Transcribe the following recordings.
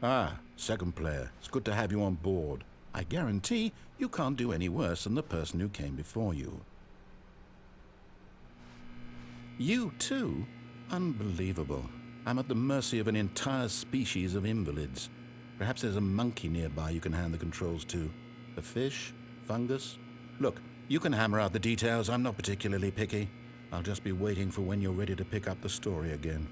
Ah, second player. It's good to have you on board. I guarantee you can't do any worse than the person who came before you. You too? Unbelievable. I'm at the mercy of an entire species of invalids. Perhaps there's a monkey nearby you can hand the controls to. A fish? Fungus? Look, you can hammer out the details. I'm not particularly picky. I'll just be waiting for when you're ready to pick up the story again.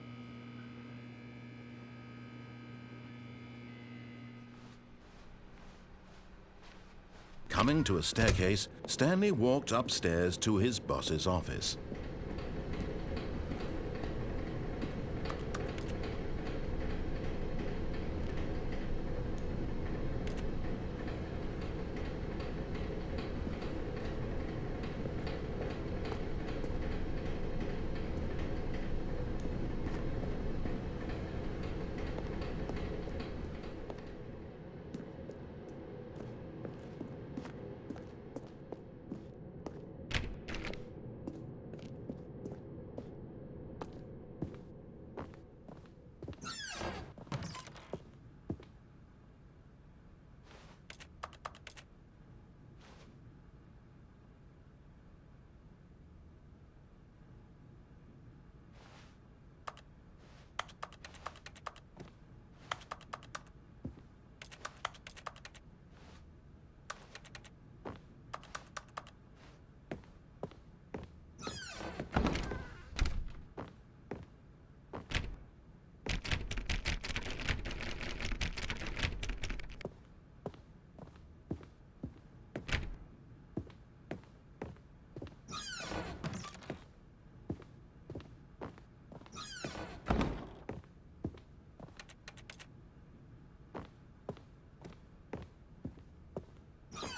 Coming to a staircase, Stanley walked upstairs to his boss's office.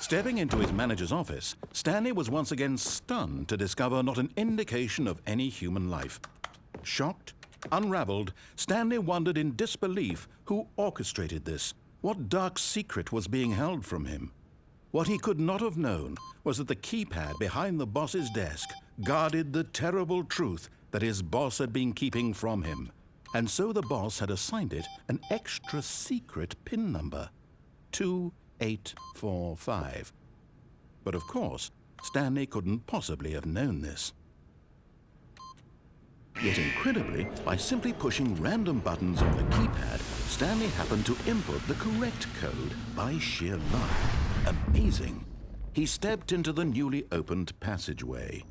Stepping into his manager's office, Stanley was once again stunned to discover not an indication of any human life. Shocked, unraveled, Stanley wondered in disbelief who orchestrated this. What dark secret was being held from him? What he could not have known was that the keypad behind the boss's desk guarded the terrible truth that his boss had been keeping from him. And so the boss had assigned it an extra secret PIN number, 2845. But of course, Stanley couldn't possibly have known this. Yet incredibly, by simply pushing random buttons on the keypad, Stanley happened to input the correct code by sheer luck. Amazing. He stepped into the newly opened passageway.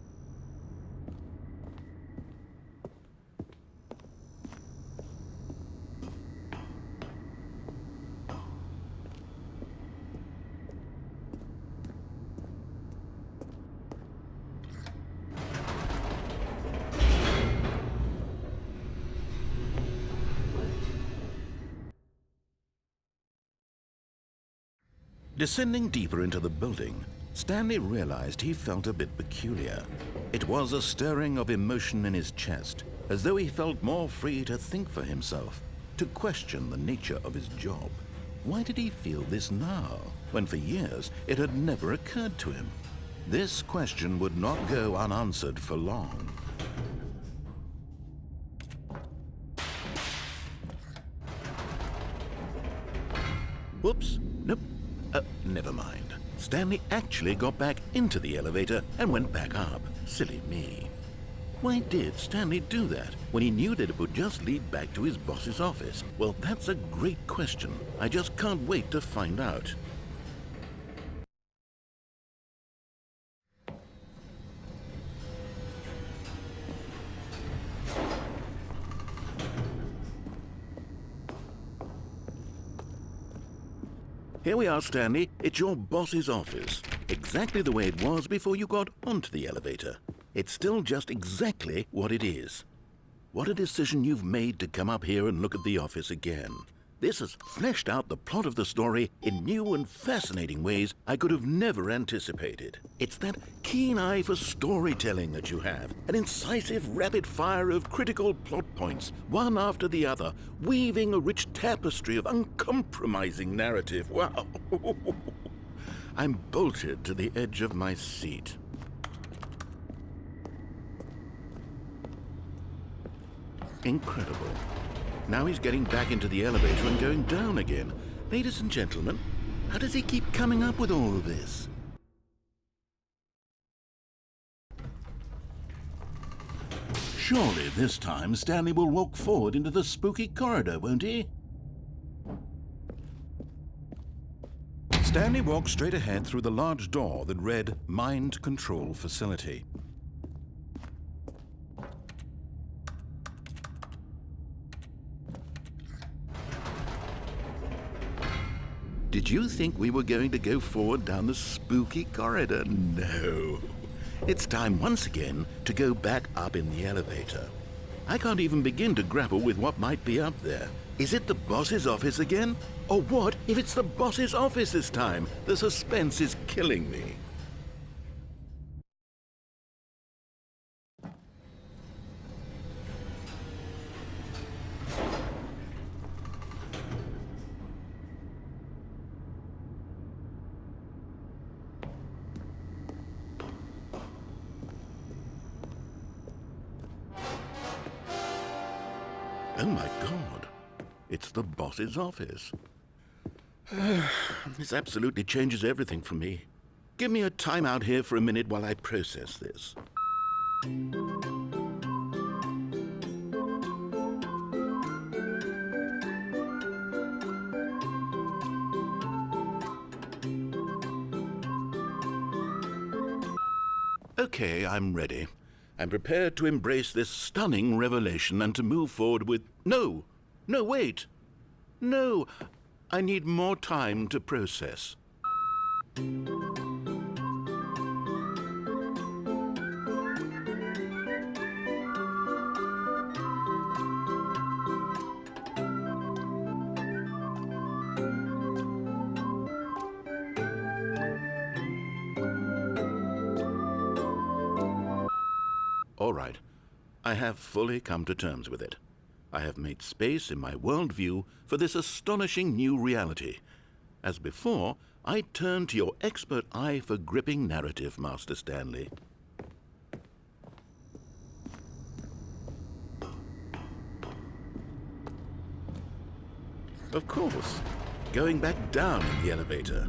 Descending deeper into the building, Stanley realized he felt a bit peculiar. It was a stirring of emotion in his chest, as though he felt more free to think for himself, to question the nature of his job. Why did he feel this now, when for years it had never occurred to him? This question would not go unanswered for long. Whoops, nope. Never mind. Stanley actually got back into the elevator and went back up. Silly me. Why did Stanley do that when he knew that it would just lead back to his boss's office? Well, that's a great question. I just can't wait to find out. Here we are, Stanley. It's your boss's office. Exactly the way it was before you got onto the elevator. It's still just exactly what it is. What a decision you've made to come up here and look at the office again. This has fleshed out the plot of the story in new and fascinating ways I could have never anticipated. It's that keen eye for storytelling that you have, an incisive rapid fire of critical plot points, one after the other, weaving a rich tapestry of uncompromising narrative. Wow! I'm bolted to the edge of my seat. Incredible. Now he's getting back into the elevator and going down again. Ladies and gentlemen, how does he keep coming up with all of this? Surely this time Stanley will walk forward into the spooky corridor, won't he? Stanley walked straight ahead through the large door that read Mind Control Facility. Did you think we were going to go forward down the spooky corridor? No. It's time once again to go back up in the elevator. I can't even begin to grapple with what might be up there. Is it the boss's office again? Or what if it's the boss's office this time? The suspense is killing me. Oh my God, it's the boss's office. This absolutely changes everything for me. Give me a time out here for a minute while I process this. Okay, I'm ready. I'm prepared to embrace this stunning revelation and to move forward with... No! No, wait! No! I need more time to process. All right, I have fully come to terms with it. I have made space in my worldview for this astonishing new reality. As before, I turn to your expert eye for gripping narrative, Master Stanley. Of course, going back down in the elevator.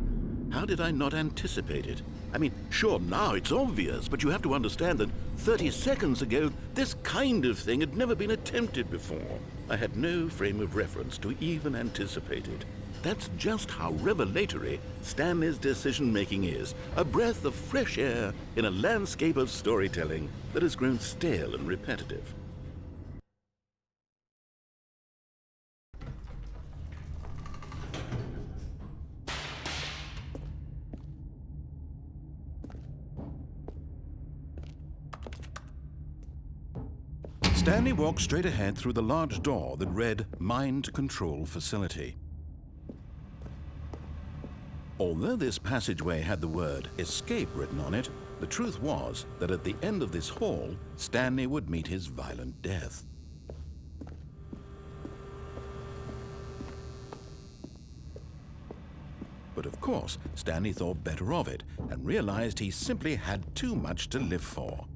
How did I not anticipate it? I mean, sure, now it's obvious, but you have to understand that 30 seconds ago, this kind of thing had never been attempted before. I had no frame of reference to even anticipate it. That's just how revelatory Stanley's decision-making is, a breath of fresh air in a landscape of storytelling that has grown stale and repetitive. Stanley walked straight ahead through the large door that read Mind Control Facility. Although this passageway had the word escape written on it, the truth was that at the end of this hall, Stanley would meet his violent death. But of course, Stanley thought better of it and realized he simply had too much to live for.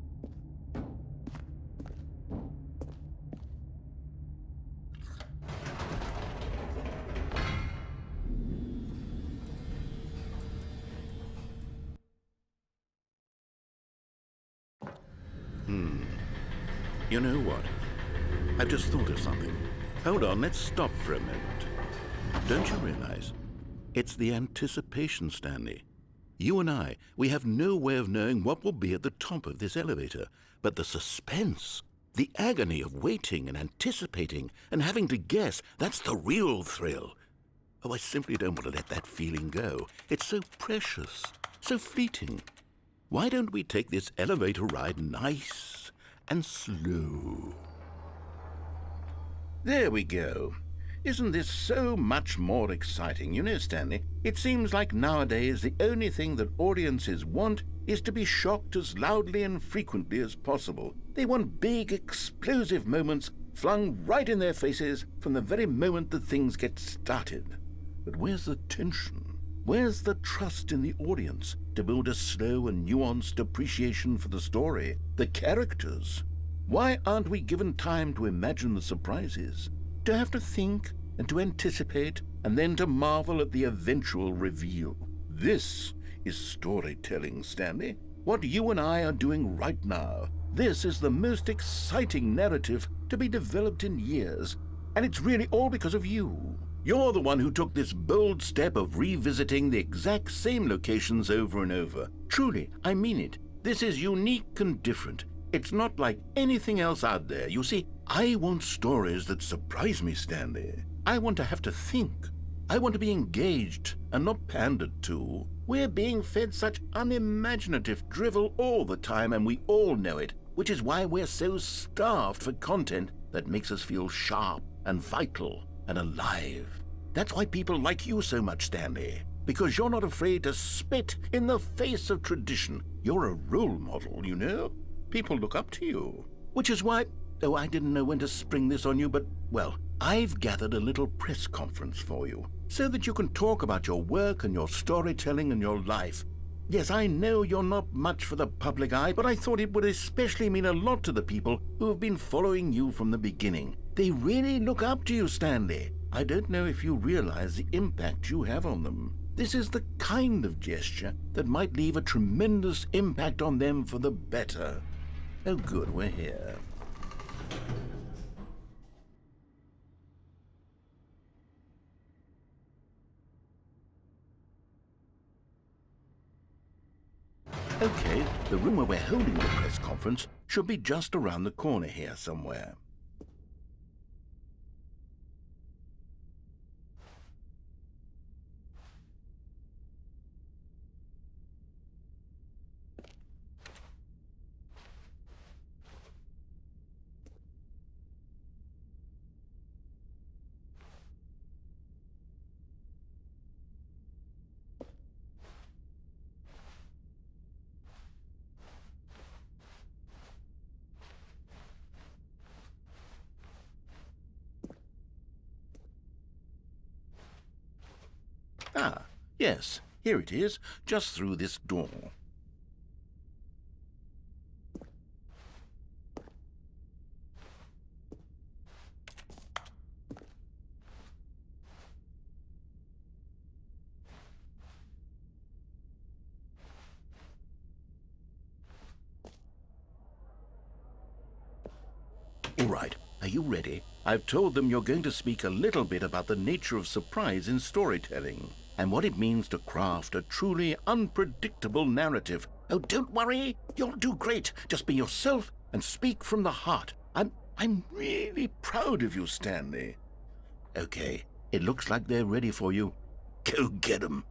You know what? I've just thought of something. Hold on, let's stop for a moment. Don't you realize? It's the anticipation, Stanley. You and I, we have no way of knowing what will be at the top of this elevator. But the suspense, the agony of waiting and anticipating and having to guess, that's the real thrill. Oh, I simply don't want to let that feeling go. It's so precious, so fleeting. Why don't we take this elevator ride nice and slow? There we go. Isn't this so much more exciting? You know, Stanley, it seems like nowadays the only thing that audiences want is to be shocked as loudly and frequently as possible. They want big, explosive moments flung right in their faces from the very moment that things get started. But where's the tension? Where's the trust in the audience to build a slow and nuanced appreciation for the story, the characters? Why aren't we given time to imagine the surprises? to have to think and to anticipate and then to marvel at the eventual reveal. This is storytelling, Stanley. What you and I are doing right now. This is the most exciting narrative to be developed in years, and it's really all because of you. You're the one who took this bold step of revisiting the exact same locations over and over. Truly, I mean it. This is unique and different. It's not like anything else out there. You see, I want stories that surprise me, Stanley. I want to have to think. I want to be engaged and not pandered to. We're being fed such unimaginative drivel all the time, and we all know it, which is why we're so starved for content that makes us feel sharp and vital and alive. That's why people like you so much, Stanley, because you're not afraid to spit in the face of tradition. You're a role model, you know? People look up to you. Which is why, oh, I didn't know when to spring this on you, but, well, I've gathered a little press conference for you so that you can talk about your work and your storytelling and your life. Yes, I know you're not much for the public eye, but I thought it would especially mean a lot to the people who have been following you from the beginning. They really look up to you, Stanley. I don't know if you realize the impact you have on them. This is the kind of gesture that might leave a tremendous impact on them for the better. Oh, good, we're here. Okay, the room where we're holding the press conference should be just around the corner here somewhere. Ah, yes, here it is, just through this door. All right, are you ready? I've told them you're going to speak a little bit about the nature of surprise in storytelling and what it means to craft a truly unpredictable narrative. Oh, don't worry, you'll do great. Just be yourself and speak from the heart. I'm really proud of you, Stanley. Okay, it looks like they're ready for you. Go get 'em.